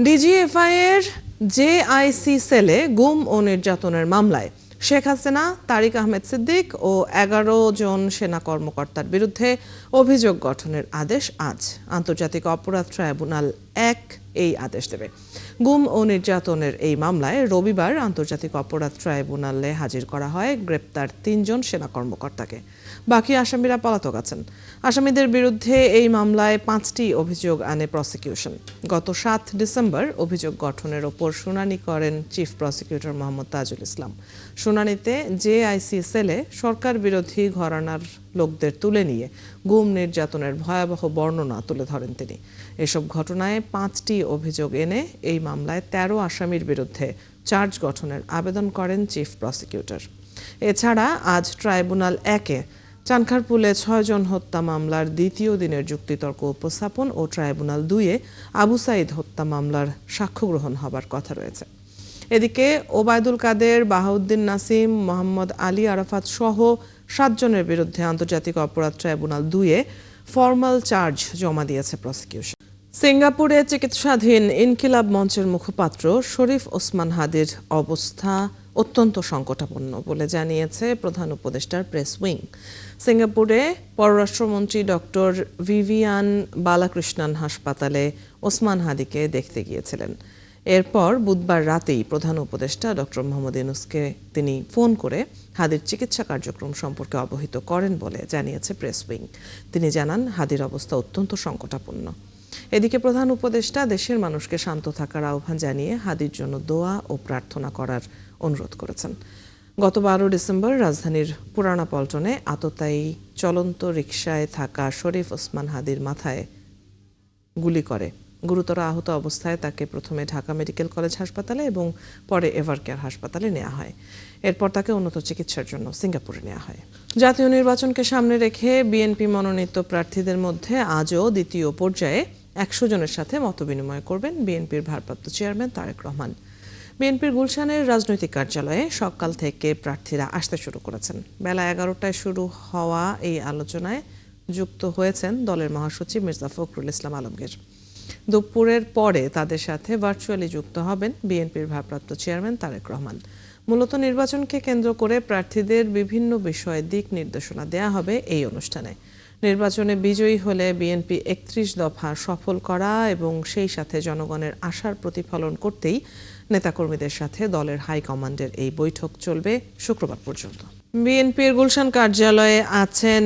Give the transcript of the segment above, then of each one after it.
DGFI এর JIC সেলে গুম ও নির্যাতনের মামলায় শেখ হাসিনা, তারিক আহমেদ সিদ্দিক ও ১১ জন সেনা কর্মকর্তার বিরুদ্ধে অভিযোগ গঠনের আদেশ আজ আন্তর্জাতিক অপরাধ ট্রাইব্যুনাল ১ এই আদেশ দেবে। গুম ও নির্যাতনের এই মামলায় রবিবার আন্তর্জাতিক অপরাধ ট্রাইব্যুনালে হাজির করা হয় গ্রেপ্তার ৩ জন সেনা কর্মকর্তাকে। বাকি আসামিরা পলাতক আছেন। আসামিদের বিরুদ্ধে এই মামলায় ৫টি অভিযোগ আনে প্রসিকিউশন। গত ৭ ডিসেম্বর অভিযোগ গঠনের ওপর শুনানি করেন চিফ প্রসিকিউটর মোহাম্মদ তাজুল ইসলাম। শুনানিতে জেআইসি সেলে সরকার বিরোধী ঘরানার লোকদের তুলে নিয়ে গুম নির্যাতনের ভয়াবহ বর্ণনা তুলে ধরেন তিনি। এসব ঘটনায় ৫টি অভিযোগ এনে এই মামলায় ১৩ আসামির বিরুদ্ধে চার্জ গঠনের আবেদন করেন চিফ প্রসিকিউটর। এছাড়া আজ ট্রাইব্যুনাল ১-এ চানখারপুলে ৬ জন হত্যা মামলার দ্বিতীয় দিনের যুক্তিতর্ক উপস্থাপন ও ট্রাইব্যুনাল ২-এ আবু সাঈদ হত্যা মামলার সাক্ষ্য গ্রহণ হবার কথা রয়েছে। এদিকে ওবায়দুল কাদের, বাহাউদ্দিন নাসিম, মোহাম্মদ আলী আরাফাত সহ ৭ জনের বিরুদ্ধে আন্তর্জাতিক অপরাধ ট্রাইব্যুনাল ২-এ ফরমাল চার্জ জমা দিয়েছে প্রসিকিউশন। সিঙ্গাপুরে চিকিৎসাধীন ইনকিলাব মঞ্চের মুখপাত্র শরীফ ওসমান হাদির অবস্থা অত্যন্ত সংকটাপন্ন বলে জানিয়েছে প্রধান উপদেষ্টার প্রেস উইং। সিঙ্গাপুরে পররাষ্ট্রমন্ত্রী ডক্টর ভিভিয়ান বালাকৃষ্ণন হাসপাতালে ওসমান হাদিকে দেখতে গিয়েছিলেন। এরপর বুধবার রাতেই প্রধান উপদেষ্টা ডক্টর মোহাম্মদ ইউনূসকে তিনি ফোন করে হাদির চিকিৎসা কার্যক্রম সম্পর্কে অবহিত করেন বলে জানিয়েছে প্রেস উইং। তিনি জানান, হাদির অবস্থা অত্যন্ত সংকটাপন্ন। এদিকে প্রধান উপদেষ্টা দেশের মানুষকে শান্ত থাকার আহ্বান জানিয়ে হাদির জন্য দোয়া ও প্রার্থনা করার অনুরোধ করেছেন। গত ১২ ডিসেম্বর রাজধানীর পুরানা পল্টনে আততায়ী চলন্ত রিকশায় থাকা শরীফ ওসমান হাদির মাথায় গুলি করে গুরুতর আহত অবস্থায় তাকে প্রথমে ঢাকা মেডিকেল কলেজ হাসপাতালে এবং পরে এভারকেয়ার হাসপাতালে নেওয়া হয়। এরপর তাকে উন্নত চিকিৎসার জন্য সিঙ্গাপুরে নেওয়া হয়। জাতীয় নির্বাচনকে সামনে রেখে বিএনপি মনোনীত প্রার্থীদের মধ্যে আজও দ্বিতীয় পর্যায়ে ১০০ জনের সাথে মতবিনিময় করবেন বিএনপির ভারপ্রাপ্ত চেয়ারম্যান তারেক রহমান। বিএনপির গুলশানের রাজনৈতিক কার্যালয়ে সকাল থেকে প্রার্থীরা আসতে শুরু করেছেন। বেলা ১১টায় শুরু হওয়া এই আলোচনায় যুক্ত হয়েছেন দলের মহাসচিব মির্জা ফখরুল ইসলাম আলমগীর। দুপুরের পরে তাদের সাথে ভার্চুয়ালি যুক্ত হবেন বিএনপির ভারপ্রাপ্ত চেয়ারম্যান তারেক রহমান। মূলত নির্বাচনকে কেন্দ্র করে প্রার্থীদের বিভিন্ন বিষয়ে দিক নির্দেশনা দেয়া হবে এই অনুষ্ঠানে। নির্বাচনে বিজয়ী হলে বিএনপি ৩১ দফা সফল করা এবং সেই সাথে জনগণের আশার প্রতিফলন করতেই নেতাকর্মীদের সাথে দলের হাইকমান্ডের এই বৈঠক চলবে শুক্রবার পর্যন্ত। বিএনপির গুলশান কার্যালয়ে আছেন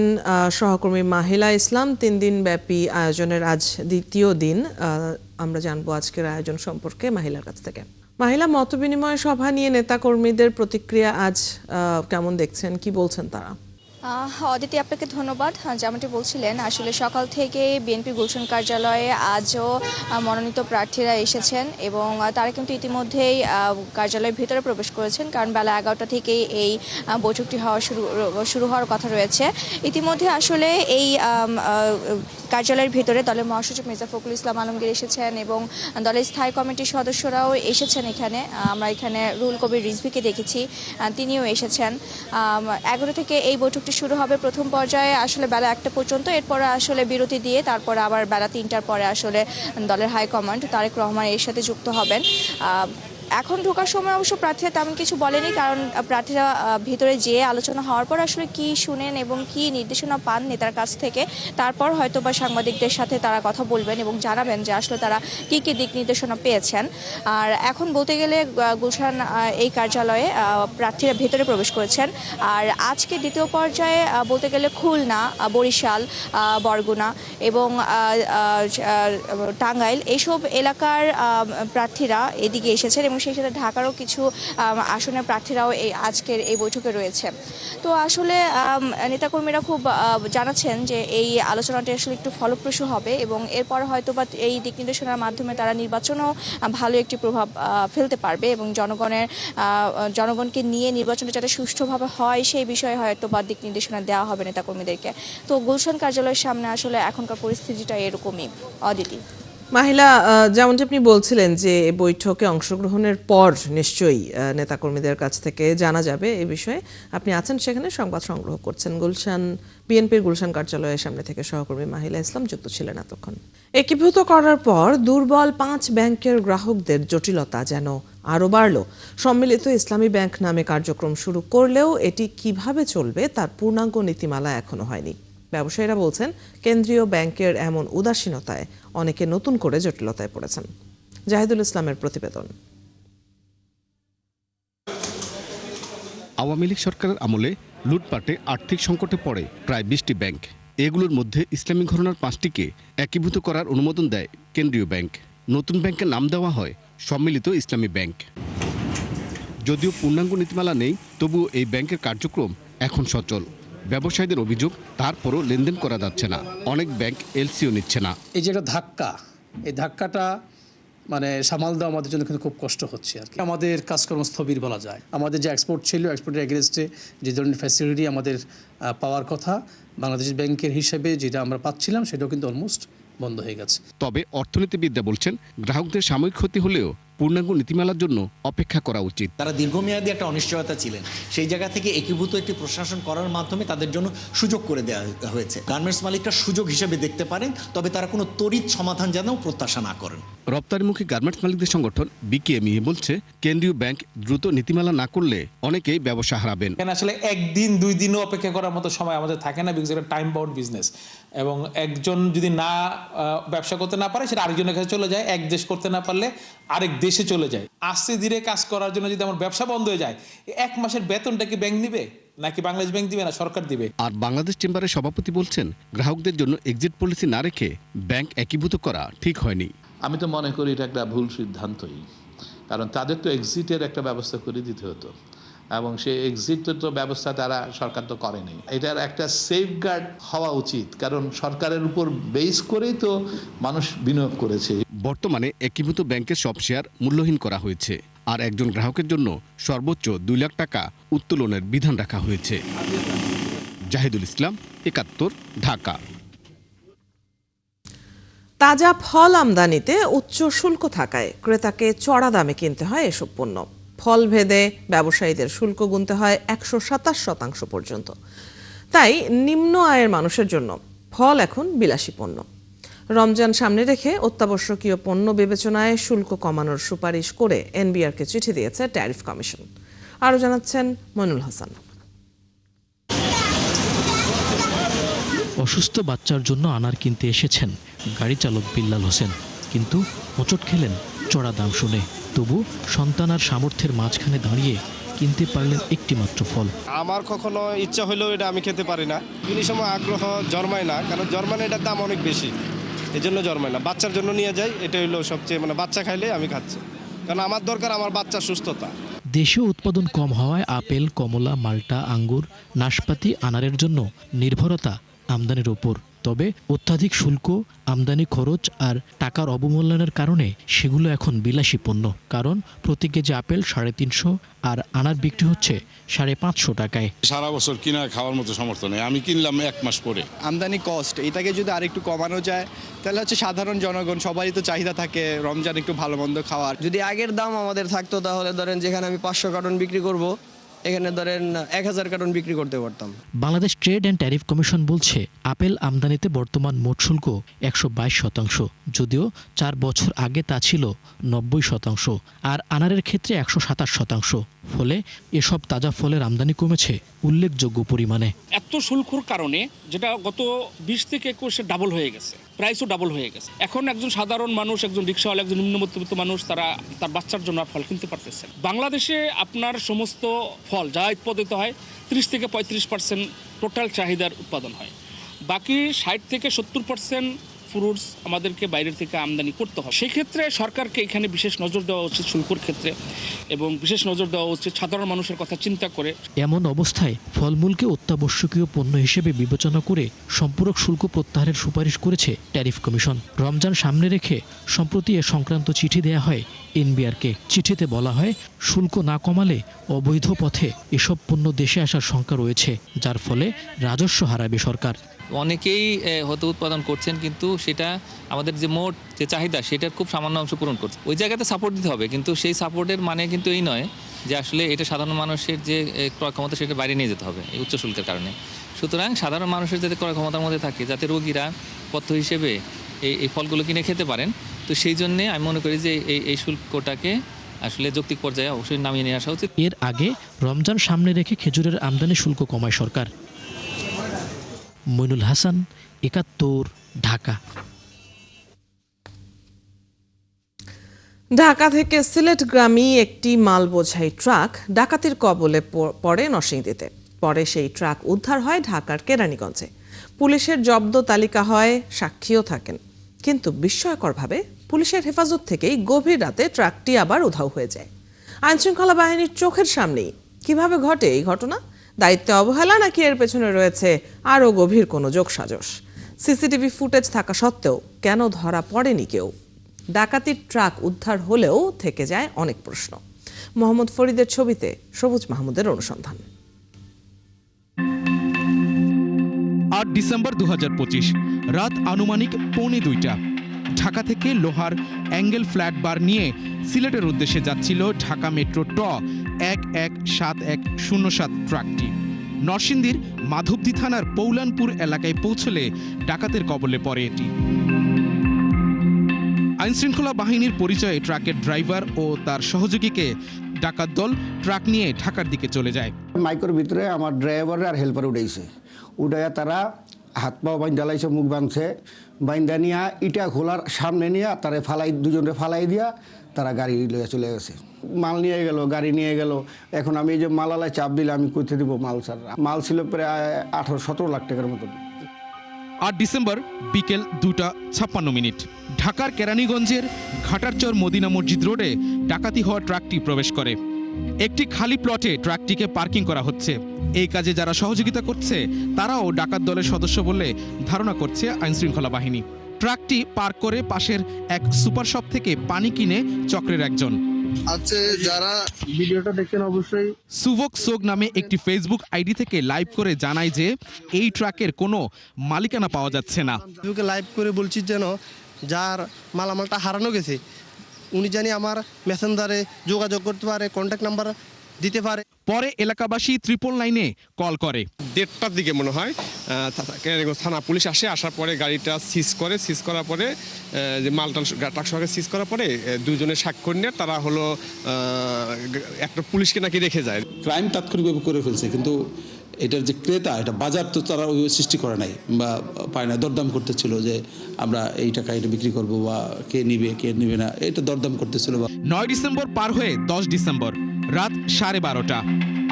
সহকর্মী মাহিলা ইসলাম। ৩ দিন ব্যাপী আয়োজনের আজ দ্বিতীয় দিন। আমরা জানবো আজকের আয়োজন সম্পর্কে মাহিলার কাছ থেকে। মাহিলা, মতবিনিময় সভা নিয়ে নেতাকর্মীদের প্রতিক্রিয়া আজ কেমন দেখছেন, কি বলছেন তারা? অদিতি, আপনাকে ধন্যবাদ। যেমনটি বলছিলেন, আসলে সকাল থেকে বিএনপি গুলশান কার্যালয়ে আজও মনোনীত প্রার্থীরা এসেছেন এবং তারা কিন্তু ইতিমধ্যেই কার্যালয়ের ভিতরে প্রবেশ করেছেন, কারণ বেলা ১১টা থেকেই এই বৈঠকটি শুরু হওয়ার কথা রয়েছে। ইতিমধ্যে আসলে এই কার্যালয়ের ভিতরে দলের মহাসচিব মির্জা ফখরুল ইসলাম আলমগীর এসেছেন এবং দলের স্থায়ী কমিটির সদস্যরাও এসেছেন এখানে। আমরা এখানে রুহুল কবির রিজভীকে দেখেছি, তিনিও এসেছেন। ১১ থেকে এই বৈঠকটি শুরু হবে। প্রথম পর্যায়ে আসলে বেলা ১টা পর্যন্ত, এরপরে আসলে বিরতি দিয়ে তারপরে আবার বেলা ৩টার পরে আসলে দলের হাইকমান্ড তারেক রহমান এর সাথে যুক্ত হবেন। এখন ঢোকার সময় অবশ্য প্রার্থীরা তেমন কিছু বলেনি, কারণ প্রার্থীরা ভিতরে যেয়ে আলোচনা হওয়ার পর আসলে কি শুনেন এবং কি নির্দেশনা পান নেতার কাছ থেকে, তারপর হয়তো বা সাংবাদিকদের সাথে তারা কথা বলবেন এবং জানাবেন যে আসলে তারা কি কি দিক নির্দেশনা পেয়েছেন। আর এখন বলতে গেলে গুলশান এই কার্যালয়ে প্রার্থীরা ভেতরে প্রবেশ করেছেন। আর আজকে দ্বিতীয় পর্যায়ে বলতে গেলে খুলনা, বরিশাল, বরগুনা এবং টাঙ্গাইল এইসব এলাকার প্রার্থীরা এদিকে এসেছেন এবং সেই সাথে ঢাকারও কিছু আসনের প্রার্থীরাও আজকের এই বৈঠকে রয়েছে। তো আসলে নেতাকর্মীরা খুব জানাচ্ছেন যে এই আলোচনাটি আসলে একটু ফলপ্রসূ হবে এবং এরপর হয়তো বা এই দিক নির্দেশনার মাধ্যমে তারা নির্বাচনেও ভালো একটি প্রভাব ফেলতে পারবে এবং জনগণকে নিয়ে নির্বাচনটা যাতে সুষ্ঠুভাবে হয় সেই বিষয়ে হয়তো বা দিক নির্দেশনা দেওয়া হবে নেতাকর্মীদেরকে। তো গুলশান কার্যালয়ের সামনে আসলে এখনকার পরিস্থিতিটা এরকমই, অদিতি। মাহিলা, যেমনটি আপনি বলছিলেন যে বৈঠকে অংশগ্রহণের পর নিশ্চয়ই নেতাকর্মীদের কাছ থেকে জানা যাবে এই বিষয়ে। আপনি আছেন সেখানে, সংবাদ সংগ্রহ করছেন। বিএনপির গুলশান কার্যালয়ের সামনে থেকে সহকর্মী মাহিলা ইসলাম যুক্ত ছিলেন এতক্ষণ। একীভূত করার পর দুর্বল 5 ব্যাংকের গ্রাহকদের জটিলতা যেন আরও বাড়ল। সম্মিলিত ইসলামী ব্যাংক নামে কার্যক্রম শুরু করলেও এটি কিভাবে চলবে তার পূর্ণাঙ্গ নীতিমালা এখনো হয়নি। ব্যবসায়ীরা বলছেন, কেন্দ্রীয় ব্যাংকের এমন উদাসীনতায় অনেকে নতুন করে জটিলতায় পড়েছেন। জাহিদুল ইসলামের প্রতিবেদন। আওয়ামী লীগ সরকারের আমলে লুটপাটে আর্থিক সংকটে পড়ে প্রায় 20টি ব্যাংক। এগুলোর মধ্যে ইসলামী ঘরানার 5টিকে একীভূত করার অনুমোদন দেয় কেন্দ্রীয় ব্যাংক। নতুন ব্যাংকের নাম দেওয়া হয় সম্মিলিত ইসলামী ব্যাংক। যদিও পূর্ণাঙ্গ নীতিমালা নেই, তবুও এই ব্যাংকের কার্যক্রম এখন সচল। ব্যবসায়ীদের অভিযোগ, তারপরও লেনদেন করা যাচ্ছে না। অনেক ব্যাংক এলসিও নিচ্ছে না। এই যে একটা ধাক্কা, এই ধাক্কাটা সামাল দেওয়া আমাদের জন্য কিন্তু খুব কষ্ট হচ্ছে আর কি। আমাদের কাজকর্ম স্থবির বলা যায়। আমাদের যে এক্সপোর্ট ছিল, এক্সপোর্টের এগেনস্টে যে ধরনের ফ্যাসিলিটি আমাদের পাওয়ার কথা বাংলাদেশ ব্যাংকের হিসেবে যেটা আমরা পাচ্ছিলাম, সেটাও কিন্তু অলমোস্ট বন্ধ হয়ে গেছে। তবে অর্থনীতিবিদরা বলছেন, গ্রাহকদের সাময়িক ক্ষতি হলেও পূর্ণাঙ্গ নীতিমালার জন্য অপেক্ষা করা উচিত। তারা দীর্ঘমেয়াদী একটা অনিশ্চয়তা ছিলেন, সেই জায়গা থেকে একীভূত একটি প্রশাসন করার মাধ্যমে তাদের জন্য সুযোগ করে দেওয়া হয়েছে। গার্মেন্টস মালিকরা সুযোগ হিসেবে দেখতে পারেন, তবে তারা কোনো তড়িৎ সমাধান যেন প্রত্যাশা না করেন। রপ্তানিমুখী গার্মেন্টস মালিকদের সংগঠন বিকেএমইএ বলছে, কেন্দ্রীয় ব্যাংক দ্রুত নীতিমালা না করলে অনেকেই ব্যবসা হারাবেন। আসলে একদিন 2 দিনও অপেক্ষা করার মতো সময় আমাদের থাকে না, বিকজ এটা টাইম বাউন্ড বিজনেস। এবং একজন যদি না ব্যবসা করতে না পারে, সেটা আরেকজনের কাছে চলে যায়। এক দেশ করতে না পারলে আরেক দেশে চলে যায়। আস্তে ধীরে কাজ করার জন্য যদি আমার ব্যবসা বন্ধ হয়ে যায়, 1 মাসের বেতনটা কি ব্যাংক নিবে, নাকি বাংলাদেশ ব্যাংক দিবে, না সরকার দিবে? আর বাংলাদেশ চেম্বারের সভাপতি বলছেন, গ্রাহকদের জন্য এক্সিট পলিসি না রেখে ব্যাংক একীভূত করা ঠিক হয়নি। আমি তো মনে করি এটা একটা ভুল সিদ্ধান্তই, কারণ তাদের তো এক্সিটের একটা ব্যবস্থা করে দিতে হতো, এবং সেই এক্সিটের তো ব্যবস্থা তারা সরকার তো করেনি। এটার একটা সেফগার্ড হওয়া উচিত, কারণ সরকারের উপর বেস করেই তো মানুষ বিনিয়োগ করেছে। বর্তমানে একীভূত ব্যাংকের সব শেয়ার মূল্যহীন করা হয়েছে, আর একজন গ্রাহকের জন্য সর্বোচ্চ 2 লাখ টাকা উত্তোলনের বিধান রাখা হয়েছে। জাহিদুল ইসলাম, 71, ঢাকা। তাজা ফল আমদানিতে উচ্চ শুল্ক থাকায় ক্রেতাকে চড়া দামে কিনতে হয় এসব পণ্য। ফল ভেদে ব্যবসায়ীদের শুল্ক গুনতে হয় 127% পর্যন্ত। তাই নিম্ন আয়ের মানুষের জন্য ফল এখন বিলাসী পণ্য। রমজান সামনে রেখে অত্যাবশ্যকীয় পণ্য বিবেচনায় শুল্ক কমানোর সুপারিশ করে এনবিআরকে চিঠি দিয়েছে ট্যারিফ কমিশন। আরও জানাচ্ছেন মইনুল হাসান। অসুস্থ বাচ্চার জন্য আনার কিনতে এসেছেন গাড়ি চালক বিল্লাল হোসেন, কিন্তু হোঁচট খেলেন চড়া দাম শুনে। তবু সন্তান আর সামর্থ্যের মাঝখানে দাঁড়িয়ে কিনতে পারলেন একটি মাত্র ফল। আমার কখনো ইচ্ছা হলেও এটা আমি খেতে পারি না, কোনো সময় আগ্রহ জন্মায় না, কারণ জন্মানো এটার দাম অনেক বেশি, এই জন্য জন্মায় না। বাচ্চার জন্য নিয়ে যাই, এটা হলো সবচেয়ে বাচ্চা খাইলে আমি খাচ্ছি, কারণ আমার দরকার আমার বাচ্চার সুস্থতা। দেশীয় উৎপাদন কম হওয়ায় আপেল, কমলা, মাল্টা, আঙ্গুর, নাশপাতি, আনারের জন্য নির্ভরতা আমদানির ওপর। তবে অত্যাধিক শুল্ক, আমদানি খরচ আর টাকার অবমূল্যায়নের কারণে সেগুলো এখন বিলাসী পণ্য। কারণ প্রতি কেজি আপেল 350 আর আনার বিক্রি হচ্ছে 550 টাকায়। সারা বছর কিনা খাওয়ার মতো সামর্থ্য নেই, আমি কিনলাম 1 মাস পরে। আমদানি কস্ট এটাকে যদি আরেকটু কমানো যায়, তাহলে সাধারণ জনগণ সবারই তো চাহিদা থাকে রমজান একটু ভালো মন্দ খাওয়ার। যদি আগের দাম আমাদের থাকতো, তাহলে ধরেন যেখানে আমি 500 কার্টন বিক্রি করব, এখানে ধরেন 1000 কার্টন বিক্রি করতে পারতাম। Bangladesh trade and tariff commission বলছে, আপেল আমদানিতে বর্তমান মোট শুল্ক 122%, যদিও 4 বছর আগে তা ছিল 90%, আর আনারের ক্ষেত্রে 127%। ফলে এসব তাজা ফলের আমদানি কমেছে উল্লেখযোগ্য পরিমাণে। এত শুল্কর কারণে, যেটা গত 20 থেকে 21 ডাবল হয়ে গেছে, প্রাইসও ডাবল হয়ে গেছে। এখন একজন সাধারণ মানুষ, একজন রিক্সাওয়ালা, একজন নিম্ন মধ্যবিত্ত মানুষ, তারা তার বাচ্চার জন্য ফল কিনতে পারতেছেন। বাংলাদেশে আপনার সমস্ত ফল যা উৎপাদিত হয় 30 থেকে 35% টোটাল চাহিদার উৎপাদন হয়। বাকি 60 থেকে 70% ফ্রুটস আমাদেরকে বাইরের থেকে আমদানি করতে হবে। সেক্ষেত্রে সরকারকে এখানে বিশেষ নজর দেওয়া উচিত শুল্কর ক্ষেত্রে, এবং বিশেষ নজর দেওয়া উচিত সাধারণ মানুষের কথা চিন্তা করে। এমন অবস্থায় ফলমূলকে অত্যাবশ্যকীয় পণ্য হিসেবে বিবেচনা করে সম্পূরক শুল্ক প্রত্যাহারের সুপারিশ করেছে ট্যারিফ কমিশন। রমজান সামনে রেখে সম্প্রতি এ সংক্রান্ত চিঠি দেয়া হয় এনবিআরকে। চিঠিতে বলা হয়, শুল্ক না কমালে অবৈধ পথে এসব পণ্য দেশে আসার শঙ্কা রয়েছে, যার ফলে রাজস্ব হারাবে সরকার। অনেকেই হয়তো উৎপাদন করছেন, কিন্তু সেটা আমাদের যে মোট যে চাহিদা সেটার খুব সামান্য অংশ পূরণ করছে। ওই জায়গাতে সাপোর্ট দিতে হবে, কিন্তু সেই সাপোর্টের মানে কিন্তু এই নয় যে আসলে এটা সাধারণ মানুষের যে ক্রয় ক্ষমতা সেটা বাইরে নিয়ে যেতে হবে এই উচ্চ শুল্কের কারণে। সুতরাং সাধারণ মানুষের যাতে ক্রয় ক্ষমতার মধ্যে থাকে, যাতে রোগীরা পথ্য হিসেবে এই ফলগুলো কিনে খেতে পারেন, তো সেই জন্যে আমি মনে করি যে এই শুল্কটাকে আসলে যৌক্তিক পর্যায়ে অবশ্যই নামিয়ে নিয়ে আসা উচিত। এর আগে রমজান সামনে রেখে খেজুরের আমদানি শুল্ক কমায় সরকার। মইনুল হাসান, ৭১, ঢাকা। ঢাকা থেকে সিলেটগামী একটি মাল বোঝাই ট্রাক ডাকাতির কবলে পড়ে নরসিংদীতে। পরে সেই ট্রাক উদ্ধার হয় ঢাকার কেরানীগঞ্জে। পুলিশের জব্দ তালিকা হয়, সাক্ষীও থাকেন, কিন্তু বিস্ময়করভাবে পুলিশের হেফাজত থেকেই গভীর রাতে ট্রাকটি আবার উধাও হয়ে যায়। আইনশৃঙ্খলা বাহিনীর চোখের সামনেই কিভাবে ঘটে এই ঘটনা? দায়িত্বে অবহেলা নাকি এর পেছনে রয়েছে আরও গভীর কোনো যোগসাজশ? সিসিটিভি ফুটেজ থাকা সত্ত্বেও কেন ধরা পড়েনি কেউ? ডাকাতির ট্রাক উদ্ধার হলেও থেকে যায় অনেক প্রশ্ন। মোহাম্মদ ফরিদের ছবিতে সবুজ মাহমুদের অনুসন্ধান। ৮ ডিসেম্বর ২০২৫ রাত আনুমানিক ১:৩০। ঢাকা থেকে লোহার অ্যাঙ্গেল ফ্ল্যাট বার নিয়ে সিলেটের উদ্দেশ্যে যাচ্ছিল ঢাকা মেট্রো ট ১১৭১০৭ ট্রাকটি। নরসিংদীর মাধবদী থানার পৌলানপুর এলাকায় পৌঁছলে ডাকাতের কবলে পড়ে এটি। আইনশৃঙ্খলা বাহিনীর পরিচয়ে ট্রাকের ড্রাইভার ও তার সহযোগীকে ডাকাত দল ট্রাক নিয়ে ঢাকার দিকে চলে যায়। মাইকের ভিতরে আমার ড্রাইভার আর হেল্পার উঠাইছে, উঠাইয়া তারা হাত পা বাইন্দা লাইছে, মুখ বাঁধছে, বাইন্দা নিয়ে ইটা খোলার সামনে নিয়ে তারা দুজনে ফালাই দিয়া তারা গাড়ি লইয়া চলে গেছে। মাল নিয়ে গেল, গাড়ি নিয়ে গেল। এখন আমি এই যে মালালায় চাপ দিলে আমি কইতে দিব মাল স্যার। মাল ছিল প্রায় ১৮-১৭ লাখ টাকার মতো। ৮ ডিসেম্বর বিকেল ২:৫৬। ঢাকার কেরানীগঞ্জের ঘাটারচর মদিনা মসজিদ রোডে ডাকাতি হওয়া ট্রাকটি প্রবেশ করে। একটি খালি প্লটে ট্রাকটিকে পার্কিং করা হচ্ছে। এই কাজে যারা সহযোগিতা করছে তারাও ডাকাত দলের সদস্য বলে ধারণা করছে আইনশৃঙ্খলা বাহিনী। ট্রাকটি পার্ক করে পাশের এক সুপার শপ থেকে পানি কিনে চক্রের একজন যারা ভিডিওটা দেখেন অবশ্যই সুভক সোগ নামে একটি ফেসবুক আইডি থেকে লাইভ করে জানায় যে এই ট্রাকের কোনো মালিকানা পাওয়া যাচ্ছে না। ফেসবুকে লাইভ করে বলছি যেন যার মালামালটা হারানো গেছে উনি জানি আমার মেসেঞ্জারে যোগাযোগ করতে পারে, কন্ট্যাক্ট নাম্বার দিতে পারে। পরে এলাকাবাসী 999-এ কল করে। 1:30টার দিকে মনে হয় কেরানীগঞ্জ থানা পুলিশ আসে, আসার পরে গাড়িটা সিজ করে, সিজ করার পরে যে মালটা ট্রাক সহকারে সিজ করার পরে দুজনের স্বাক্ষর নিয়ে তারা হলো একটা পুলিশকে নাকি রেখে যায়। ক্রাইম তাৎক্ষণিকভাবে করে ফেলছে, কিন্তু এটার যে ক্রেতা, এটা বাজার তো তারা ওইভাবে সৃষ্টি করে নাই বা পায় না। দরদাম করতেছিল যে আমরা এই টাকা এটা বিক্রি করবো বা কে নিবে না, এটা দরদাম করতেছিল। ৯ ডিসেম্বর পার হয়ে ১০ ডিসেম্বর রাত 12:30।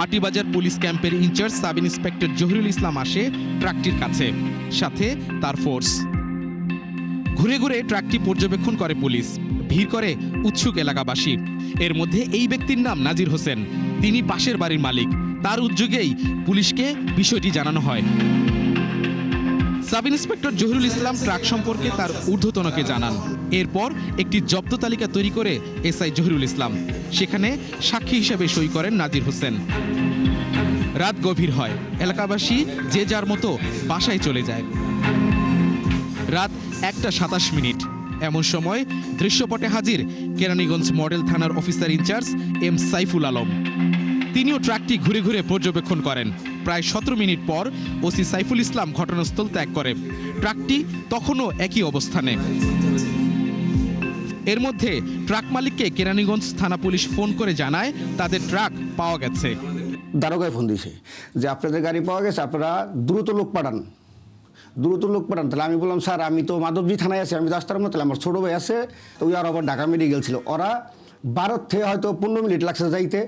আটিবাজার পুলিশ ক্যাম্পের ইনচার্জ সাব ইন্সপেক্টর জহিরুল ইসলাম আসে ট্রাকটির কাছে, সাথে তার ফোর্স। ঘুরে ঘুরে ট্রাকটি পর্যবেক্ষণ করে পুলিশ। ভিড় করে উৎসুক এলাকাবাসী। এর মধ্যে এই ব্যক্তির নাম নাজির হোসেন। তিনি পাশের বাড়ির মালিক। তার উদ্যোগেই পুলিশকে বিষয়টি জানানো হয়। সাব ইন্সপেক্টর জহিরুল ইসলাম ট্রাক সম্পর্কে তার ঊর্ধ্বতনকে জানান। এরপর একটি জব্দ তালিকা তৈরি করে এসআই জহিরুল ইসলাম সেখানে সাক্ষী হিসেবে সই করেন নাজির হোসেন। রাত গভীর হয়, এলাকাবাসী যে যার মতো বাসায় চলে যায়। রাত 1:27। এমন সময় দৃশ্যপটে হাজির কেরানীগঞ্জ মডেল থানার officer in charge M Saiful Alam. তিনিও ট্রাকটি ঘুরে ঘুরে পর্যবেক্ষণ করেন। প্রায় 17 মিনিট পর ওসি সাইফুল ইসলাম ঘটনাস্থল ত্যাগ করে। ট্রাকটি তখনও একই অবস্থানে। এর মধ্যে ট্রাক মালিককে কেরানীগঞ্জ থানা পুলিশ ফোন করে জানায় তাদের ট্রাক পাওয়া গেছে। দারোগায় ফোন দিয়েছে যে আপনাদের গাড়ি পাওয়া গেছে, আপনারা দ্রুত লোক পাঠান। তাহলে আমি বললাম স্যার আমি তো মাধবদী থানায় আছি, আমি রাস্তার মধ্যে, আমার ছোটো ভাই আছে, ওই আর আবার ঢাকা মেডিকেল ছিল। ওরা 12 থেকে হয়তো 15 মিনিট লাগছে যাইতে।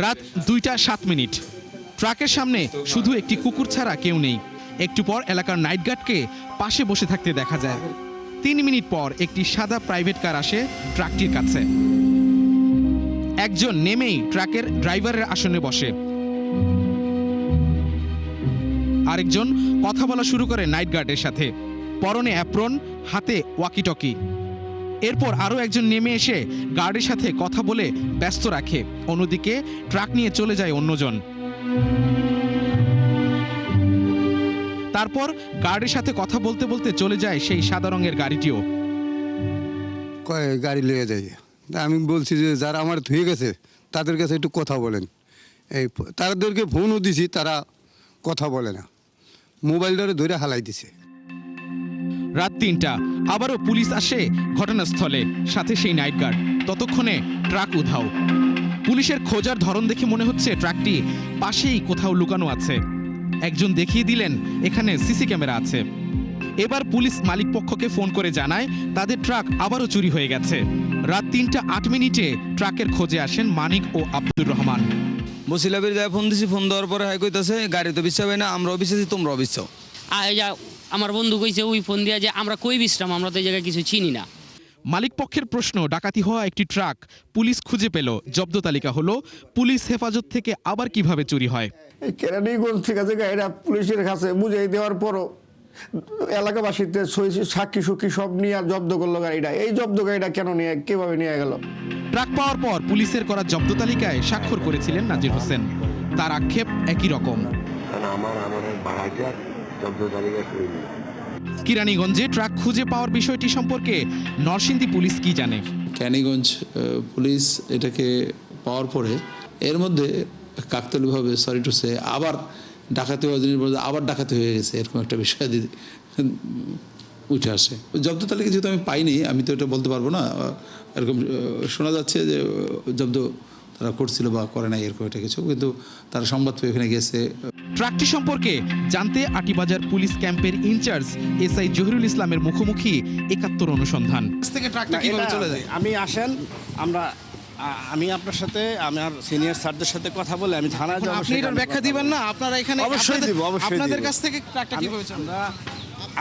রাত 2:07। ট্রাকের সামনে শুধু একটি কুকুর ছাড়া কেউ নেই। একটু পর এলাকার নাইট গার্ডকে পাশে বসে থাকতে দেখা যায়। 3 মিনিট পর একটি সাদা প্রাইভেট কার আসে ট্রাকটির কাছে। একজন নেমেই ট্রাকের ড্রাইভারের আসনে বসে। আরেকজন কথা বলা শুরু করে নাইট গার্ডের সাথে, পরনে অ্যাপ্রন, হাতে ওয়াকিটকি। এরপর আরও একজন নেমে এসে গার্ডের সাথে কথা বলে ব্যস্ত রাখে। অন্যদিকে ট্রাক নিয়ে চলে যায় অন্যজন। তারপর গার্ডের সাথে কথা বলতে বলতে চলে যায় সেই সাদা রঙের গাড়িটিও। গাড়ি লেগে যায়, আমি বলছি যে যারা আমার ধুয়ে গেছে তাদের কাছে একটু কথা বলেন। এই তাদেরকে ফোনও দিছি, তারা কথা বলে না, মোবাইলটারে ধরে হালাই দিছে। রাত ৩টা আবারও পুলিশ আসে ঘটনাস্থলে, সাথে সেই নাইট গার্ড। ততক্ষণে ট্রাক উধাও। পুলিশের খোঁজার ধরন দেখে মনে হচ্ছে ট্রাকটি পাশেই কোথাও লুকানো আছে। একজন দেখিয়ে দিলেন এখানে সিসি ক্যামেরা আছে। এবার পুলিশ মালিক পক্ষকে ফোন করে জানায় তাদের ট্রাক আবারও চুরি হয়ে গেছে। রাত ৩:০৮ ট্রাকের খোঁজে আসেন মানিক ও আব্দুর রহমান। বসিলাবির যায় ফোন দিছি, ফোন দেওয়ার পরে হাই কইতাছে গাড়ি তো বিশ্বাস হয় না, আমরাও বিশ্বাসী তোমরাও বিশ্বাস। আমার বন্ধু কইছে ওই ফোন দিয়া যে আমরা কই বিশ্রাম, আমরা তো এই জায়গায় কিছু চিনি না। মালিক পক্ষের প্রশ্ন, ডাকাতি হওয়া একটি ট্রাক পুলিশ খুঁজে পেল, জব্দ তালিকা হলো, পুলিশ হেফাজত থেকে আবার কিভাবে চুরি হয়? কেরানীগঞ্জ থেকে যে গাড়িটা পুলিশের কাছে বুঝাই দেওয়ার পরও এলাকাবাসীতে সাক্ষী সুক্ষী সব নিয়ে জব্দ করলো গাড়িটা। এই জব্দ গাড়িটা কেন নিয়ে, কিভাবে নিয়ে গেল? ট্রাক পাওয়ার পর পুলিশের করা জব্দ তালিকায় স্বাক্ষর করেছিলেন নাজির হোসেন। তার আক্ষেপ একই রকম। কেরানীগঞ্জে ট্রাক খুঁজে পাওয়ার বিষয়টি সম্পর্কে নরসিংদী পুলিশ কি জানে? কেরানীগঞ্জ পুলিশ এটাকে পাওয়ার পরে এর মধ্যে কাকতালীয়ভাবে সরি টু সে আবার ডাকাতি হওয়ার জিনিস আবার ডাকাতি হয়ে গেছে, এরকম একটা বিষয় উঠে আসে। জব্দ তালিকা যেহেতু আমি পাইনি, আমি তো এটা বলতে পারবো না। এরকম শোনা যাচ্ছে যে জব্দ তারা করছিল বা করে নাই, এরকম একটা কিছু, কিন্তু তারা সংবাদ পেয়ে এখানে গেছে। ট্রাকটি সম্পর্কে জানতে আটিবাজার পুলিশ ক্যাম্পের ইনচার্জ এসআই জহিরুল ইসলামের মুখোমুখি ৭১ অনুসন্ধান। আমি আসেন, আমি আপনার সাথে আমার সিনিয়র স্যারদের সাথে কথা বলে আমি থানায় যাব। আপনি এর ব্যাখ্যা দিবেন না? আপনারা এখানে অবশ্যই দিব, অবশ্যই আপনাদের কাছ থেকে ট্রাকটা কিভাবে আমরা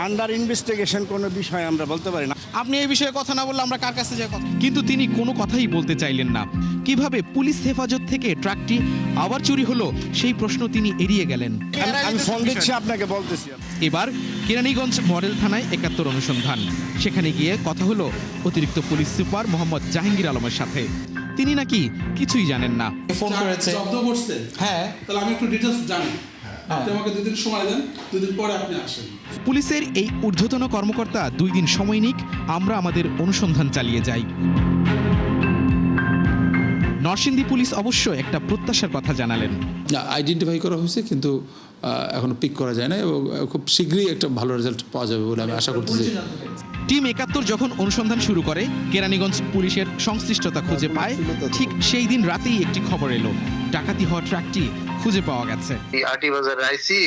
আন্ডার ইনভেস্টিগেশন কোনো বিষয় আমরা বলতে পারি না। আপনি এই বিষয়ে কথা না বললে আমরা কার কাছে যাই কথা? কিন্তু তিনি কোনো কথাই বলতে চাইলেন না। কিভাবে পুলিশ হেফাজত থেকে ট্রাকটি আবার চুরি হলো সেই প্রশ্ন তিনি এড়িয়ে গেলেন। আমি ফোন দিচ্ছি আপনাকে, বলতেছি। এবার কেরানীগঞ্জ মডেল থানায় ৭১ অনুসন্ধান। সেখানে গিয়ে কথা হলো অতিরিক্ত পুলিশ সুপার মোহাম্মদ জাহাঙ্গীর আলমের সাথে। তিনি নাকি কিছুই জানেন না। ফোন করেছে, জব্দ করছে। হ্যাঁ, তাহলে আমি একটু ডিটেইলস জানি। আপনি আমাকে 2 দিন সময় দেন, 2 দিন পরে আপনি আসেন। পুলিশের এই ঊর্ধ্বতন কর্মকর্তা 2 দিন সময় নিক, আমরা আমাদের অনুসন্ধান চালিয়ে যাই। নরসিংদী পুলিশ অবশ্য একটা প্রত্যাশার কথা জানালেন। আইডেন্টিফাই করা হয়েছে, কিন্তু এখনো পিক করা যায় না, এবং খুব শীঘ্রই একটা ভালো রেজাল্ট পাওয়া যাবে বলে আমি আশা করতেছি। টিম ৭১ যখন অনুসন্ধান শুরু করে, কেরানীগঞ্জ পুলিশের সংশ্লিষ্টতা খুঁজে পায়, ঠিক সেই দিন রাতেই একটি খবর এলো, ডাকাতি হওয়া ট্রাকটি খুঁজে পাওয়া গেছে। আটিবাজার আইসি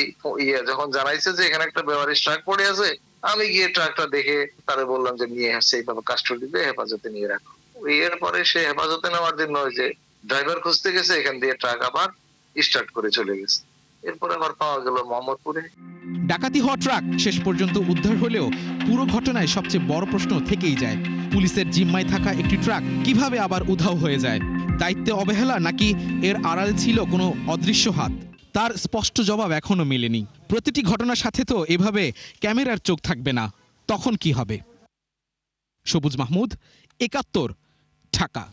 যখন জানাইছে যে এখানে একটা বেওয়ারিশ ট্রাক পড়ে আছে, আমি গিয়ে ট্রাকটা দেখে তারে বললাম যে নিয়ে আসছে, এইভাবে কাস্টডিতে হেফাজতে নিয়ে রাখো। এরপরে সে হেফাজতে নেওয়ার জন্য ওই যে ড্রাইভার খুঁজতে গেছে, এখান দিয়ে ট্রাক আবার স্টার্ট করে চলে গেছে। এরপরে আবার পাওয়া গেল মোহাম্মদপুরে। ডাকাতি হওয়া ট্রাক শেষ পর্যন্ত উদ্ধার হলেও পুরো ঘটনায় সবচেয়ে বড় প্রশ্ন থেকেই যায়, পুলিশের জিম্মায় থাকা একটি ট্রাক কিভাবে আবার উধাও হয়ে যায়? দায়িত্বে অবহেলা নাকি এর আড়ালে ছিল কোনো অদৃশ্য হাত? তার স্পষ্ট জবাব এখনো মেলেনি। প্রতিটি ঘটনার সাথে তো এভাবে ক্যামেরার চোখ থাকবে না, তখন কি হবে? সবুজ মাহমুদ, ৭১, ঢাকা।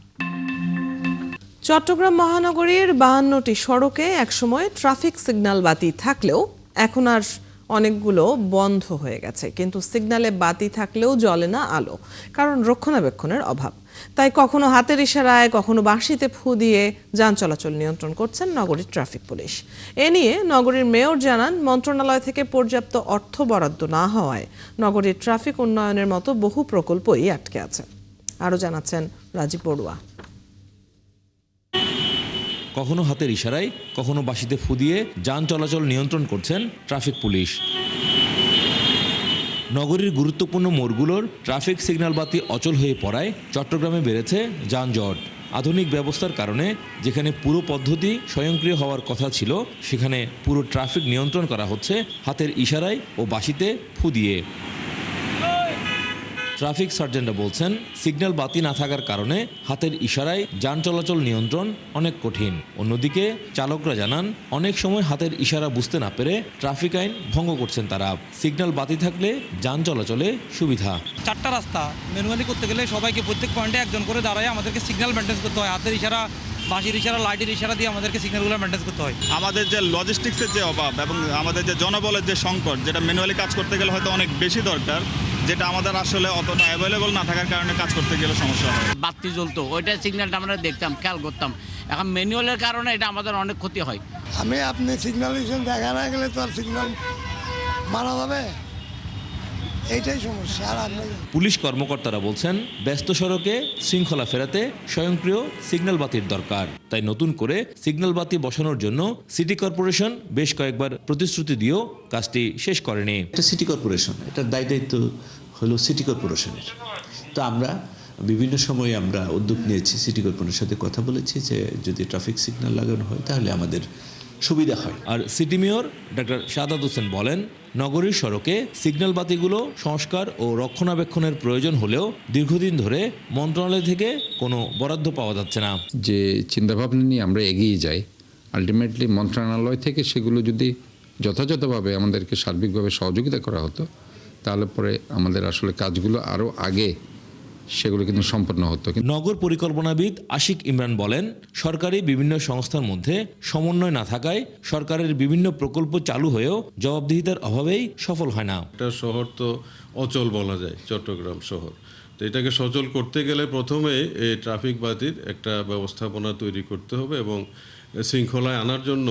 চট্টগ্রাম মহানগরীর ৫২টি সড়কে একসময় ট্রাফিক সিগন্যাল বাতি থাকলেও এখন আর অনেকগুলো বন্ধ হয়ে গেছে, কিন্তু সিগন্যালে বাতি থাকলেও জ্বলে না আলো, কারণ রক্ষণাবেক্ষণের অভাব। তাই কখনো হাতের ইশারায়, কখনো বাঁশিতে ফু দিয়ে যান চলাচল নিয়ন্ত্রণ করছেন নগরীর ট্রাফিক পুলিশ। এ নিয়ে নগরীর মেয়র জানান, মন্ত্রণালয় থেকে পর্যাপ্ত অর্থ বরাদ্দ না হওয়ায় নগরীর ট্রাফিক উন্নয়নের মতো বহু প্রকল্পই আটকে আছে। আরও জানাচ্ছেন রাজীব বড়ুয়া। কখনো হাতের ইশারায়, কখনো বাঁশিতে ফু দিয়ে যান চলাচল নিয়ন্ত্রণ করছেন ট্রাফিক পুলিশ। নগরীর গুরুত্বপূর্ণ মোড়গুলোর ট্রাফিক সিগন্যাল বাতি অচল হয়ে পড়ায় চট্টগ্রামে বেড়েছে যানজট। আধুনিক ব্যবস্থার কারণে যেখানে পুরো পদ্ধতি স্বয়ংক্রিয় হওয়ার কথা ছিল, সেখানে পুরো ট্রাফিক নিয়ন্ত্রণ করা হচ্ছে হাতের ইশারায় ও বাঁশিতে ফু দিয়ে। ট্রাফিক সার্জেন্টরা বলছেন, সিগন্যাল বাতি না থাকার কারণে হাতের ইশারায় যান চলাচল নিয়ন্ত্রণ অনেক কঠিন। অন্যদিকে চালকরা জানান, অনেক সময় হাতের ইশারা বুঝতে না পেরে ট্রাফিক আইন ভঙ্গ করছেন তারা। সিগন্যাল বাতি থাকলে যান চলাচলে সুবিধা। 4টা রাস্তা ম্যানুয়ালি করতে গেলে সবাইকে প্রত্যেক পয়েন্টে একজন করে দাঁড়ায় আমাদেরকে সিগন্যাল মেনটেন করতে হয়। হাতের ইশারা বাঁশির ইশারা, লাইটের ইশারা দিয়ে আমাদেরকে সিগন্যালগুলো মেনটেন করতে হয়। আমাদের যে লজিস্টিক্সের যে অভাব এবং আমাদের যে জনবলের যে সংকট, যেটা ম্যানুয়ালি কাজ করতে গেলে হয়তো অনেক বেশি দরকার, যেটা আমাদের আসলে অতটা অ্যাভেলেবল না থাকার কারণে কাজ করতে গেলে সমস্যা হয়। বাতি জ্বলতো, ওইটা সিগন্যালটা আমরা দেখতাম, খেয়াল করতাম। এখন ম্যানুয়ালের কারণে এটা আমাদের অনেক ক্ষতি হয়। আপনি সিগন্যালেশন দেখা না গেলে তো আর সিগন্যাল মারা যাবে, এইটাই সমস্যা। আর আপনি পুলিশ কর্মকর্তারা বলছেন, ব্যস্ত সড়কে শৃঙ্খলা ফেরাতে স্বয়ংক্রিয় সিগন্যাল বাতির দরকার। তাই নতুন করে সিগন্যাল বাতি বসানোর জন্য সিটি কর্পোরেশন বেশ কয়েকবার প্রতিশ্রুতি দিয়েও কাজটি শেষ করেনি। এটা সিটি কর্পোরেশন, এটার দায়িত্ব হলো সিটি কর্পোরেশনের। তো আমরা বিভিন্ন সময়ে আমরা উদ্যোগ নিয়েছি, সিটি কর্পোরেশনের সাথে কথা বলেছি যে যদি ট্রাফিক সিগন্যাল লাগানো হয় তাহলে আমাদের সুবিধা হয়। আর city mayor doctor Shahadat Hossain বলেন, নগরীর সড়কে সিগন্যাল বাতিগুলো সংস্কার ও রক্ষণাবেক্ষণের প্রয়োজন হলেও দীর্ঘদিন ধরে মন্ত্রণালয় থেকে কোনো বরাদ্দ পাওয়া যাচ্ছে না। যে চিন্তাভাবনা নিয়ে আমরা এগিয়ে যাই, আলটিমেটলি মন্ত্রণালয় থেকে সেগুলো যদি যথাযথভাবে আমাদেরকে সার্বিকভাবে সহযোগিতা করা হতো, তাহলে পরে আমাদের আসলে কাজগুলো আরও আগে সেগুলো কিন্তু সম্পন্ন হতো। নগর পরিকল্পনাবিদ আশিক ইমরান বলেন, সরকারি বিভিন্ন সংস্থার মধ্যে সমন্বয় না থাকায় সরকারের বিভিন্ন প্রকল্প চালু হয়েও জবাবদিহিতার অভাবেই সফল হয় না। একটা শহর তো অচল বলা যায়, চট্টগ্রাম শহর। তো এটাকে সচল করতে গেলে প্রথমে এই ট্রাফিক বাতির একটা ব্যবস্থাপনা তৈরি করতে হবে এবং শৃঙ্খলায় আনার জন্য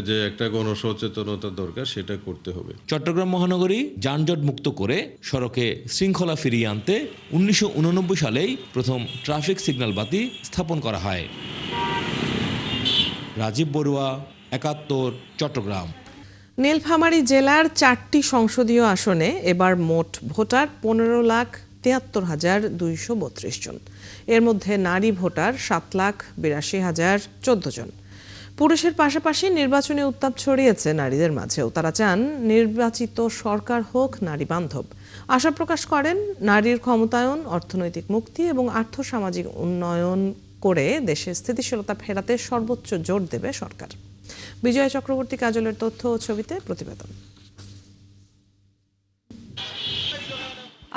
যে একটা গণসচেতনতা দরকার সেটা করতে হবে। চট্টগ্রাম মহানগরী যানজট মুক্ত করে সড়কে শৃঙ্খলা ফিরিয়ে আনতে 1989 সালেই প্রথম ট্রাফিক সিগন্যাল বাতি স্থাপন করা হয়। রাজীব বড়ুয়া, ৭১, চট্টগ্রাম। নীলফামারী জেলার 4টি সংসদীয় আসনে এবার মোট ভোটার 15,73,232 জন। এর মধ্যে নারী ভোটার 7,82,014 জন। পুরুষের পাশাপাশি নির্বাচনী উত্তাপ ছড়িয়েছে নারীদের মাঝেও। তারা চান নির্বাচিত সরকার হোক নারী বান্ধব। আশা প্রকাশ করেন, নারীর ক্ষমতায়ন, অর্থনৈতিক মুক্তি এবং আর্থসামাজিক উন্নয়ন করে দেশে স্থিতিশীলতা ফেরাতে সর্বোচ্চ জোর দেবে সরকার। বিজয় চক্রবর্তী কাজলের তথ্য ও ছবিতে প্রতিবেদন।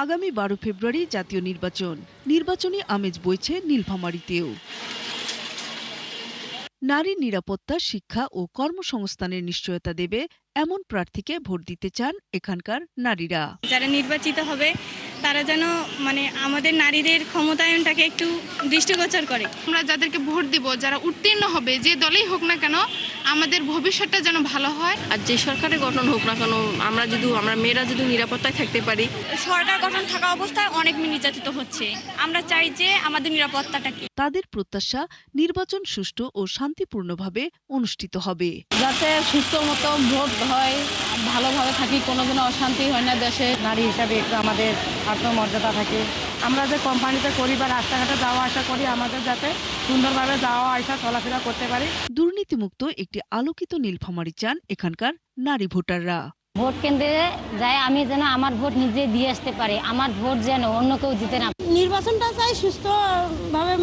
আগামী 12 ফেব্রুয়ারি জাতীয় নির্বাচন। নির্বাচনী আমেজ বইছে নীলফামারীতেও। নারীর নিরাপত্তা, শিক্ষা ও কর্মসংস্থানের নিশ্চয়তা দেবে এমন প্রার্থীকে ভোট দিতে চান এখানকার নারীরা। যারা নির্বাচিত হবে তারা যেন আমাদের নারীদের ক্ষমতায়নটাকে একটু দৃষ্টিগোচর করে। আমরা যাদেরকে ভোট দিব, যারা উত্তীর্ণ হবে, যে দলেই হোক না কেন, আমাদের ভবিষ্যৎটা যেন ভালো হয়। আর যে সরকারের গঠন হোক না কেন, আমরা মেয়েরা যদি নিরাপত্তায় থাকতে পারি। সরকার গঠন থাকা অবস্থায় অনেক নির্যাতিত হচ্ছে, আমরা চাই যে আমাদের নিরাপত্তাটাকে। তাদের প্রত্যাশা, নির্বাচন সুষ্ঠু ও শান্তিপূর্ণভাবে অনুষ্ঠিত হবে। যাতে সুস্থ মতো ভোট হয়, ভালোভাবে থাকি, কোনোদিনও অশান্তি হয় না দেশে। নারী হিসাবে একটু আমাদের আত্মমর্যাদা থাকে। আমরা যে কোম্পানিতে করি বা রাস্তাঘাটে যাওয়া আসা করি, আমাদের যাতে সুন্দরভাবে যাওয়া আসা চলাফেরা করতে পারি। দুর্নীতিমুক্ত একটি আলোকিত নীলফামারী চান এখানকার নারী ভোটাররা। ভোট কেন্দ্রে যায় আমি যেন আমার ভোট নিজে দিয়ে আসতে পারি, আমার ভোট যেন অন্য কেউ দিতে না। নির্বাচনটা চাই সুস্থভাবে,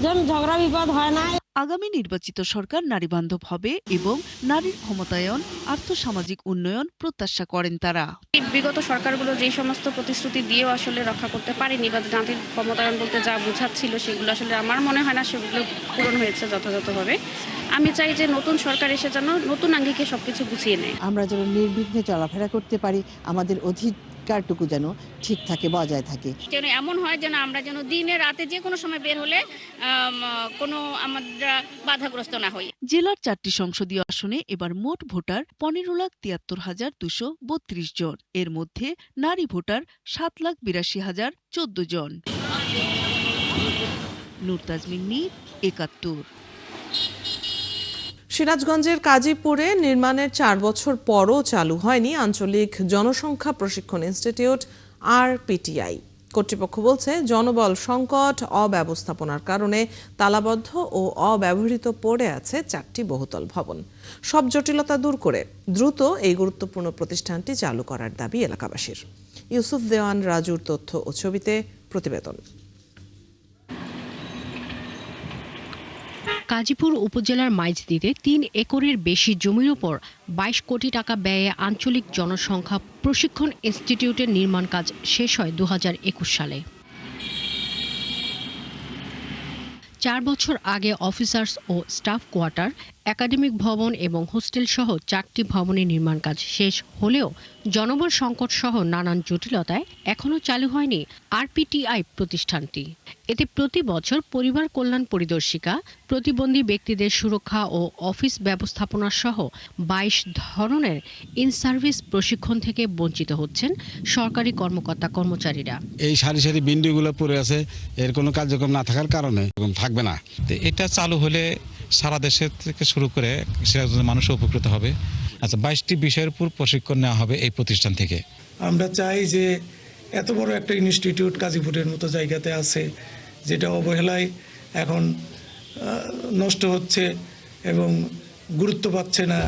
যেন ঝগড়া বিবাদ হয় না। আগামী নির্বাচিত সরকার নারী বান্ধব হবে এবং নারীর ক্ষমতায়ন, আর্থসামাজিক উন্নয়ন প্রত্যাশা করেন তারা। বিগত সরকারগুলো যে সমস্ত প্রতিশ্রুতি দিয়েও আসলে রক্ষা করতে পারেনি বা নারীর ক্ষমতায়ন বলতে যা বোঝাচ্ছিল সেগুলো আসলে আমার মনে হয় না সেগুলো পূরণ হয়েছে যথাযথভাবে। আমি চাই যে নতুন সরকার এসে যেন নতুন আঙ্গিকে সবকিছু গুছিয়ে নেয়। আমরা যেন নির্বিঘ্নে চলাফেরা করতে পারি, আমাদের অধিকারটুকু যেন ঠিক থাকে, বজায় থাকে। যেন এমন হয় যেন আমরা যেন দিনে রাতে যে কোনো সময় বের হলে কোনো আমরা বাধাগ্রস্ত না হই। জেলার 4টি সংসদীয় আসনে এবার মোট ভোটার 15,73,232 জন। এর মধ্যে নারী ভোটার 7,82,014 জন। নূর তাজমিন, ৭১। সিরাজগঞ্জের কাজীপুরে নির্মাণের 4 বছর পরও চালু হয়নি আঞ্চলিক জনসংখ্যা প্রশিক্ষণ ইনস্টিটিউট RPTI। কর্তৃপক্ষ বলছে, জনবল সংকট, অব্যবস্থাপনার কারণে তালাবদ্ধ ও অব্যবহৃত পড়ে আছে 4টি বহুতল ভবন। সব জটিলতা দূর করে দ্রুত এই গুরুত্বপূর্ণ প্রতিষ্ঠানটি চালু করার দাবি এলাকাবাসীর। ইউসুফ দেওয়ান রাজুর তথ্য ও ছবিতে প্রতিবেদন। গাজীপুর উপজেলার মাইজদীতে 3 একরের বেশি জমির ওপর 22 কোটি টাকা ব্যয়ে আঞ্চলিক জনসংখ্যা প্রশিক্ষণ ইনস্টিটিউটের নির্মাণ কাজ শেষ হয় 2021 সালে। 4 বছর আগে অফিসার্স ও স্টাফ কোয়ার্টার, একাডেমিক ভবন এবং হোস্টেল সহ 4টি ভবনের নির্মাণ কাজ শেষ হলেও জনবল সংকট সহ নানান জটিলতায় এখনও চালু হয়নি আরপিটিআই প্রতিষ্ঠানটি। এতে প্রতি বছর পরিবার কল্যাণ পরিদর্শিকা, প্রতিবন্ধী ব্যক্তিদের সুরক্ষা ও অফিস ব্যবস্থাপনা সহ 22 ধরনের ইন সার্ভিস প্রশিক্ষণ থেকে বঞ্চিত হচ্ছেন সরকারি কর্মকর্তা কর্মচারীরা। এই সারি সারি বিল্ডিংগুলো পড়ে আছে, এর কোনো কার্যক্রম না থাকার কারণে থাকবে না। এটা চালু হলে সারা দেশের থেকে শুরু করে সিরাজগঞ্জের মানুষ উপকৃত হবে। আচ্ছা, 22টি বিষয়ের উপর প্রশিক্ষণ নেওয়া হবে এই প্রতিষ্ঠান থেকে। আমরা চাই যে এত বড় একটা ইনস্টিটিউট গাজীপুরের মতো জায়গাতে আছে, যেটা অবহেলায় এখন নষ্ট হচ্ছে এবং গুরুত্ব পাচ্ছে না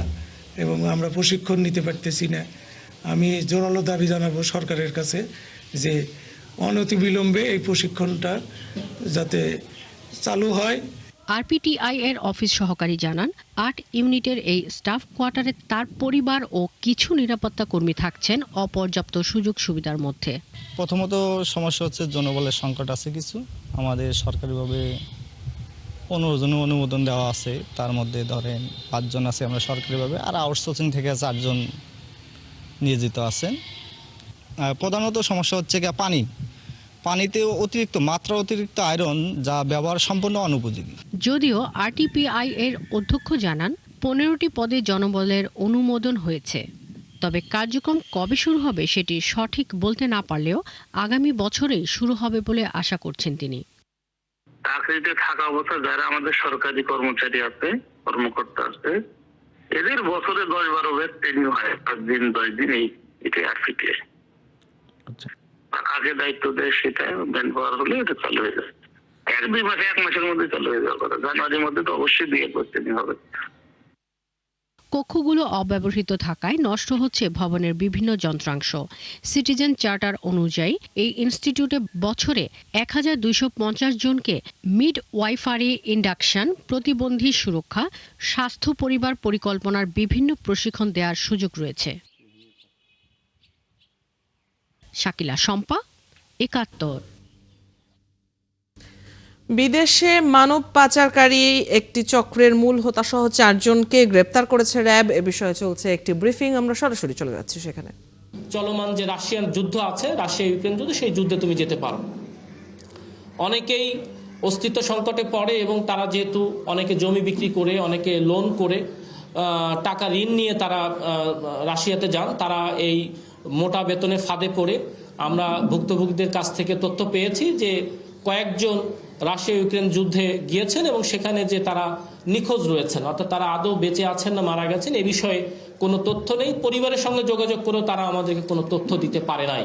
এবং আমরা প্রশিক্ষণ নিতে পারতেছি না। আমি জোরালো দাবি জানাবো সরকারের কাছে যে অনতিবিলম্বে এই প্রশিক্ষণটা যাতে চালু হয়। আরপিটিআই এর অফিস সহকারী জানান, 8 ইউনিটের এই স্টাফ কোয়ার্টারে তার পরিবার ও কিছু নিরাপত্তা কর্মী থাকছেন অপর্যাপ্ত সুযোগ সুবিধার মধ্যে। প্রথমত সমস্যা হচ্ছে জনবলের সংকট আছে কিছু। আমাদের সরকারিভাবে 15 জনের অনুমোদন দেওয়া আছে, তার মধ্যে ধরেন 5 জন আছে আমরা সরকারিভাবে, আর আউটসোর্সিং থেকে 4 জন নিয়োজিত আছেন। প্রধানত সমস্যা হচ্ছে কি পানিতে অতিরিক্ত আয়রন, যা ব্যবহার সম্পূর্ণ অনুপযোগী। যদিও আরটিপিআই এর অধ্যক্ষ জানান 15টি পদে জনবলের অনুমোদন হয়েছে, তবে কার্যক্রম কবে শুরু হবে সেটি সঠিক বলতে না পারলেও আগামী বছরেই শুরু হবে বলে আশা করছেন তিনি। চাকরিতে থাকা অবস্থায় যারা আমাদের সরকারি কর্মচারী আছে, কর্মকর্তা আছে, এদের বছরে 10-12 ব্যাচ ট্রেনিং হয়, 5 দিন 10 দিন, এটাই আরপিটিআই। আগে দায়িত্ব দেয়, সেটা ব্যান পাওয়ার হলে এটা চালু হয়ে যায়। 1-2 মাসে, 1 মাসের মধ্যে চালু হয়ে যাওয়ার কথা। জানুয়ারির মধ্যে তো অবশ্যই 2 বছর ট্রেনিং হবে। কক্ষগুলো অব্যবহৃত থাকায় নষ্ট হচ্ছে ভবনের বিভিন্ন যন্ত্রাংশ। সিটিজেন চার্টার অনুযায়ী এই ইনস্টিটিউটে বছরে 1250 জনকে মিড ওয়াইফারি ইন্ডাকশন, প্রতিবন্ধী সুরক্ষা, স্বাস্থ্য পরিবার পরিকল্পনার বিভিন্ন প্রশিক্ষণ দেওয়ার সুযোগ রয়েছে। শাকিলা শম্পা, 71। বিদেশে মানব পাচারকারী একটি চক্রের মূল হোতা সহ 4 জনকে গ্রেপ্তার করেছে র্যাব। এ বিষয়ে চলছে একটি ব্রিফিং, আমরা সরাসরি চলে যাচ্ছি সেখানে। চলমান যে রাশিয়ান যুদ্ধ আছে, রাশিয়া ইউক্রেন যুদ্ধ, সেই যুদ্ধে তুমি যেতে পারো। অনেকেই অস্তিত্ব সংকটে পড়ে এবং তারা যেহেতু অনেকে জমি বিক্রি করে, অনেকে লোন করে, টাকা ঋণ নিয়ে তারা রাশিয়াতে যান, তারা এই মোটা বেতনের ফাঁদে পড়ে। আমরা ভুক্তভোগীদের কাছ থেকে তথ্য পেয়েছি যে কয়েকজন রাশিয়া ইউক্রেন যুদ্ধে গিয়েছেন এবং সেখানে যে তারা নিখোঁজ রয়েছেন, অর্থাৎ তারা আদৌ বেঁচে আছেন না মারা গেছেন এ বিষয়ে কোনো তথ্য নেই। পরিবারের সঙ্গে যোগাযোগ করেও তারা আমাদেরকে কোনো তথ্য দিতে পারে নাই।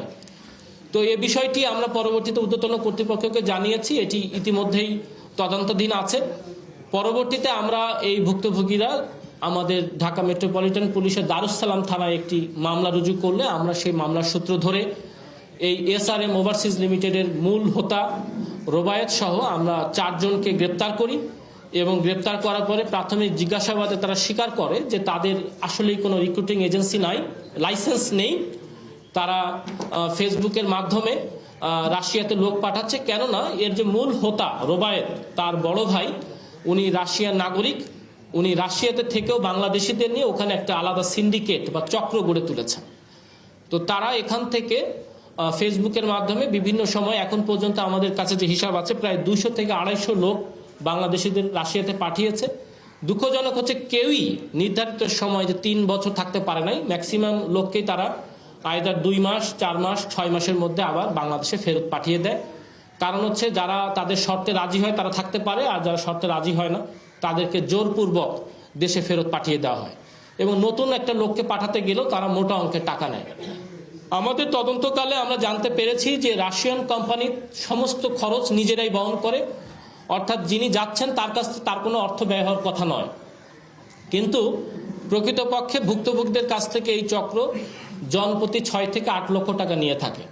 তো এই বিষয়টি আমরা পরবর্তীতে ঊর্ধ্বতন কর্তৃপক্ষকে জানিয়েছি, এটি ইতিমধ্যেই তদন্তাধীন আছে। পরবর্তীতে আমরা এই ভুক্তভোগীরা আমাদের ঢাকা মেট্রোপলিটন পুলিশের দারুসালাম থানায় একটি মামলা রুজু করলে আমরা সেই মামলার সূত্র ধরে এই এসআরএম ওভারসিজ লিমিটেডের মূল হোতা রোবায়েত সহ আমরা 4 জনকে গ্রেপ্তার করি এবং গ্রেপ্তার করার পরে প্রাথমিক জিজ্ঞাসাবাদে তারা স্বীকার করে যে তাদের আসলেই কোনো রিক্রুটিং এজেন্সি নাই, লাইসেন্স নেই। তারা ফেসবুকের মাধ্যমে রাশিয়াতে লোক পাঠাচ্ছে, কেননা এর যে মূল হোতা রোবায়েত, তার বড় ভাই উনি রাশিয়ার নাগরিক, উনি রাশিয়াতে থেকেও বাংলাদেশিদের নিয়ে ওখানে একটা আলাদা সিন্ডিকেট বা চক্র গড়ে তুলেছেন। তো তারা এখান থেকে ফেসবুকের মাধ্যমে বিভিন্ন সময়, এখন পর্যন্ত আমাদের কাছে যে হিসাব আছে, প্রায় 200 থেকে 250 লোক বাংলাদেশিদের রাশিয়াতে পাঠিয়েছে। দুঃখজনক হচ্ছে কেউই নির্ধারিত সময় যে 3 বছর থাকতে পারে নাই। ম্যাক্সিমাম লোককেই তারা আইদার 2 মাস, 4 মাস, 6 মাসের মধ্যে আবার বাংলাদেশে ফেরত পাঠিয়ে দেয়। কারণ হচ্ছে যারা তাদের শর্তে রাজি হয় তারা থাকতে পারে, আর যারা শর্তে রাজি হয় না তাদেরকে জোরপূর্বক দেশে ফেরত পাঠিয়ে দেওয়া হয় এবং নতুন একটা লোককে পাঠাতে গেলেও তারা মোটা অঙ্কের টাকা নেয়। আমাদের তদন্তকালে আমরা জানতে পেরেছি যে রাশিয়ান কোম্পানি সমস্ত খরচ নিজেরাই বহন করে, অর্থাৎ যিনি যাচ্ছেন তার কাছ থেকে তার কোনো অর্থ ব্যয় হওয়ার কথা নয়। কিন্তু প্রকৃতপক্ষে ভুক্তভোগীদের কাছ থেকে এই চক্র জনপ্রতি 6 থেকে 8 লক্ষ টাকা নিয়ে থাকে।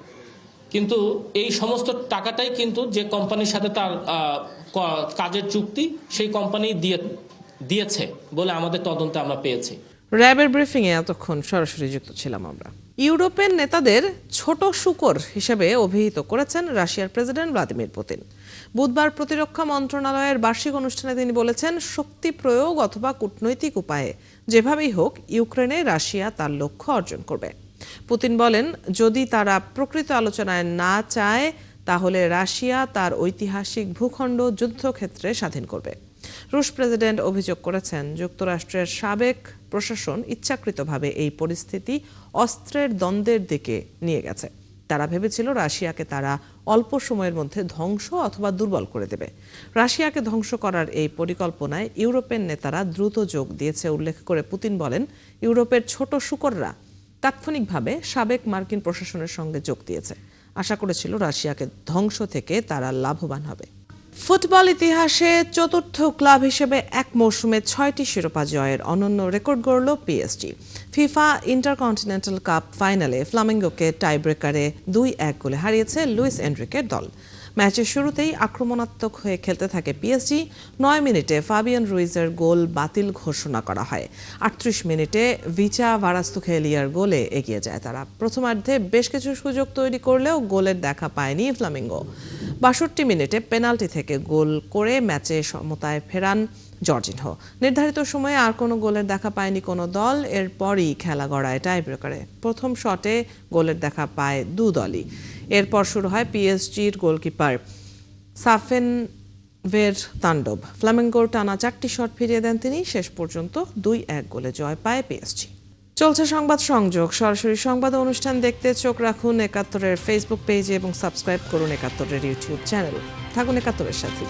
কিন্তু এই সমস্ত টাকাটাই কিন্তু যে কোম্পানির সাথে তার কাজের চুক্তি, সেই কোম্পানি দিয়েছে বলে আমাদের তদন্তে আমরা পেয়েছি। র্যাবের ব্রিফিংয়ে এতক্ষণ সরাসরি যুক্ত ছিলাম আমরা। ইউরোপের নেতাদের ছোট শূকর হিসেবে অভিহিত করেছেন রাশিয়ার প্রেসিডেন্ট ভ্লাদিমির পুতিন। বুধবার প্রতিরক্ষা মন্ত্রণালয়ের বার্ষিক অনুষ্ঠানে তিনি বলেছেন, শক্তি প্রয়োগ অথবা কূটনৈতিক উপায়ে যেভাবেই হোক ইউক্রেনে রাশিয়া তার লক্ষ্য অর্জন করবে। পুতিন বলেন, যদি তারা প্রকৃত আলোচনায় না চায় তাহলে রাশিয়া তার ঐতিহাসিক ভূখণ্ড যুদ্ধক্ষেত্রে স্বাধীন করবে। রুশ প্রেসিডেন্ট অভিযোগ করেছেন, যুক্তরাষ্ট্রের সাবেক প্রশাসন ইচ্ছাকৃতভাবে এই পরিস্থিতি অস্ত্রের দ্বন্দ্বের দিকে নিয়ে গেছে। তারা ভেবেছিল রাশিয়াকে তারা অল্প সময়ের মধ্যে ধ্বংস অথবা দুর্বল করে দেবে। রাশিয়াকে ধ্বংস করার এই পরিকল্পনায় ইউরোপের নেতারা দ্রুত যোগ দিয়েছে উল্লেখ করে পুতিন বলেন, ইউরোপের ছোট শূকররা তাৎক্ষণিকভাবে সাবেক মার্কিন প্রশাসনের সঙ্গে যোগ দিয়েছে। আশা করেছিল রাশিয়াকে ধ্বংস থেকে তারা লাভবান হবে। ফুটবল ইতিহাসে চতুর্থ ক্লাব হিসেবে এক মৌসুমে 6টি শিরোপা জয়ের অনন্য রেকর্ড গড়ল পিএসজি। ফিফা ইন্টারকন্টিনেন্টাল কাপ ফাইনালে ফ্লামিঙ্গোকে টাইব্রেকারে 2-1 গোলে হারিয়েছে লুইস এনরিকের দল। ম্যাচের শুরুতেই আক্রমণাত্মক হয়ে খেলতে থাকে পিএসজি। 9 মিনিটে ফাবিয়ান রুইজের গোল বাতিল ঘোষণা করা হয়। 38 মিনিটে ভিচা ভারাস্তুখেলিয়ার গোলে এগিয়ে যায় তারা। প্রথমার্ধে বেশ কিছু সুযোগ তৈরি করলেও গোলের দেখা পায়নি ফ্লামিঙ্গো। 62 মিনিটে পেনাল্টি থেকে গোল করে ম্যাচে সমতায় ফেরান জর্জিনহো। নির্ধারিত সময়ে আর কোনো গোলের দেখা পায়নি কোনো দল। এরপরই খেলা গড়ায় টাইব্রেকারে। প্রথম শটে গোলের দেখা পায় দু দলই। এরপর শুরু হয় পিএসজির গোলকিপার সাফেনভের তাণ্ডব। ফ্লামিঙ্গোর টানা 4টি শট ফিরিয়ে দেন তিনি। শেষ পর্যন্ত 2-1 গোলে জয় পায় পিএসজি। চলছে সংবাদ সংযোগ। সরাসরি সংবাদ অনুষ্ঠান দেখতে চোখ রাখুন ৭১-এর ফেসবুক পেজে এবং সাবস্ক্রাইব করুন ৭১-এর ইউটিউব চ্যানেল। থাকুন ৭১-এর সাথে।